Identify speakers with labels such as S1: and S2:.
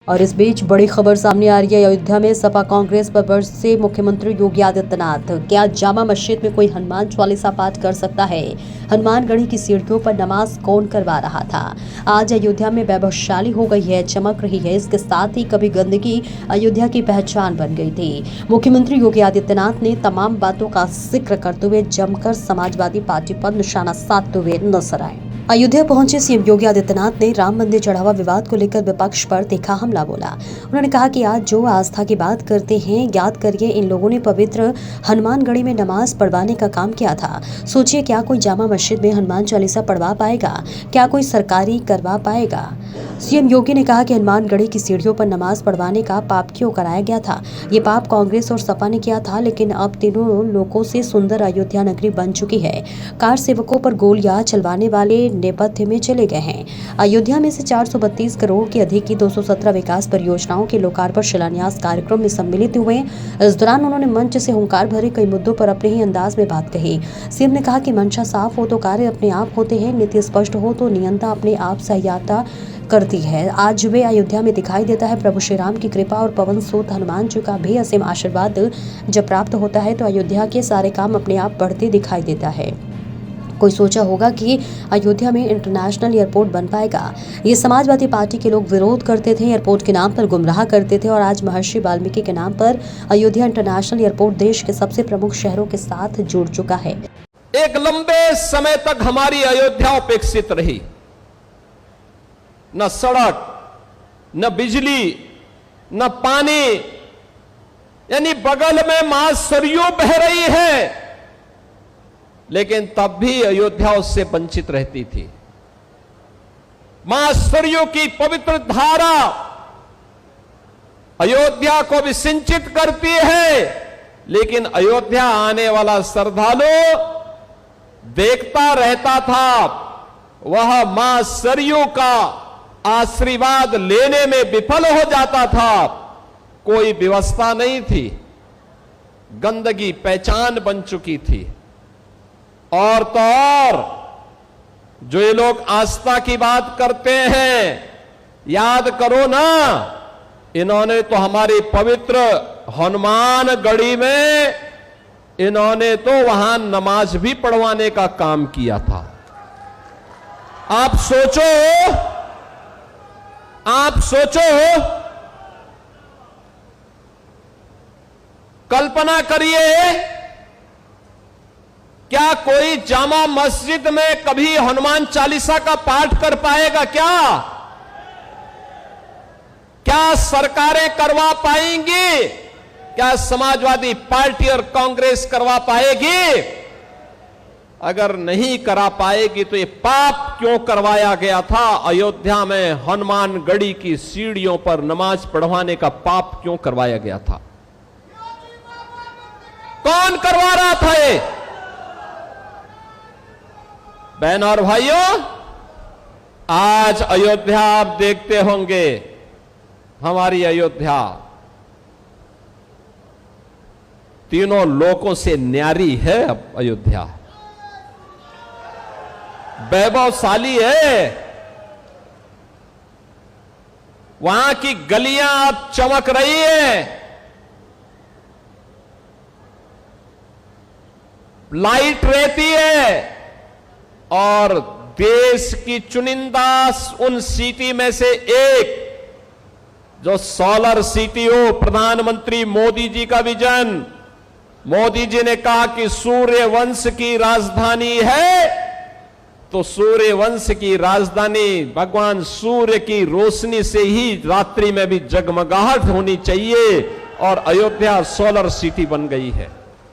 S1: और इस बीच बड़ी खबर सामने आ रही है। अयोध्या में सपा कांग्रेस पर बरसे मुख्यमंत्री योगी आदित्यनाथ। क्या जामा मस्जिद में कोई हनुमान चालीसा पाठ कर सकता है? हनुमानगढ़ी की सीढ़ियों पर नमाज कौन करवा रहा था? आज अयोध्या में वैभवशाली हो गई है, चमक रही है। इसके साथ ही कभी गंदगी अयोध्या की पहचान बन गई थी। मुख्यमंत्री योगी आदित्यनाथ ने तमाम बातों का जिक्र करते हुए जमकर समाजवादी पार्टी पर निशाना साधते हुए नजर आए। अयोध्या पहुंचे सीएम योगी आदित्यनाथ ने राम मंदिर चढ़ावा विवाद को लेकर विपक्ष पर तीखा हमला बोला। उन्होंने कहा कि आज जो आस्था की बात करते हैं, याद करिए इन लोगों ने पवित्र हनुमानगढ़ी में नमाज पढ़वाने का काम किया था। सोचिए, क्या कोई जामा मस्जिद में हनुमान चालीसा पढ़वा पाएगा? क्या कोई सरकारी करवा पाएगा? सीएम योगी ने कहा कि हनुमानगढ़ी की सीढ़ियों पर नमाज पढ़वाने का पाप क्यों कराया गया था? ये पाप कांग्रेस और सपा ने किया था, लेकिन अब तीनों लोगों से सुंदर अयोध्या नगरी बन चुकी है। कार सेवकों पर गोलियां चलवाने वाले नेपथ्य में चले गए हैं। अयोध्या में से 432 करोड़ की अधिक की 217 विकास परियोजनाओं के लोकार्पण शिलान्यास कार्यक्रम में सम्मिलित हुए। इस दौरान उन्होंने मंच से हुंकार भरे कई मुद्दों पर अपने ही अंदाज में बात कही। सीएम ने कहा कि मंशा साफ हो तो कार्य अपने आप होते हैं, नीति स्पष्ट हो तो नियंता अपने आप सहायता करती है। आज वे अयोध्या में दिखाई देता है। प्रभु श्री राम की कृपा और पवन सूत हनुमान जी का भी असीम आशीर्वाद जब प्राप्त होता है तो अयोध्या के सारे काम अपने आप बढ़ते दिखाई देता है। कोई सोचा होगा कि अयोध्या में इंटरनेशनल एयरपोर्ट बन पाएगा? ये समाजवादी पार्टी के लोग विरोध करते थे, एयरपोर्ट के नाम पर गुमराह करते थे, और आज महर्षि वाल्मीकि के नाम पर अयोध्या इंटरनेशनल एयरपोर्ट देश के सबसे प्रमुख शहरों के साथ जुड़ चुका है।
S2: एक लंबे समय तक हमारी अयोध्या उपेक्षित रही। न सड़क, न बिजली, न पानी, यानी बगल में मां सरयू बह रही है, लेकिन तब भी अयोध्या उससे वंचित रहती थी। मां सरयू की पवित्र धारा अयोध्या को भी सिंचित करती है, लेकिन अयोध्या आने वाला श्रद्धालु देखता रहता था, वह मां सरयू का आशीर्वाद लेने में विफल हो जाता था। कोई व्यवस्था नहीं थी, गंदगी पहचान बन चुकी थी। और तो और जो ये लोग आस्था की बात करते हैं, याद करो ना, इन्होंने तो हमारी पवित्र हनुमानगढ़ी में इन्होंने तो वहां नमाज भी पढ़वाने का काम किया था। आप सोचो, कल्पना करिए, क्या कोई जामा मस्जिद में कभी हनुमान चालीसा का पाठ कर पाएगा? क्या सरकारें करवा पाएंगी? क्या समाजवादी पार्टी और कांग्रेस करवा पाएगी? अगर नहीं करा पाएगी तो ये पाप क्यों करवाया गया था? अयोध्या में हनुमानगढ़ी की सीढ़ियों पर नमाज पढ़वाने का पाप क्यों करवाया गया था? कौन करवा रहा था ये? बहन और भाइयों, आज अयोध्या आप देखते होंगे, हमारी अयोध्या तीनों लोकों से न्यारी है। अब अयोध्या वैभवशाली है। वहां की गलियां अब चमक रही है, लाइट रहती है, और देश की चुनिंदा उन सिटी में से एक जो सोलर सिटी हो, प्रधानमंत्री मोदी जी का विजन। मोदी जी ने कहा कि सूर्य वंश की राजधानी है, तो सूर्य वंश की राजधानी भगवान सूर्य की रोशनी से ही रात्रि में भी जगमगाहट होनी चाहिए, और अयोध्या सोलर सिटी बन गई है।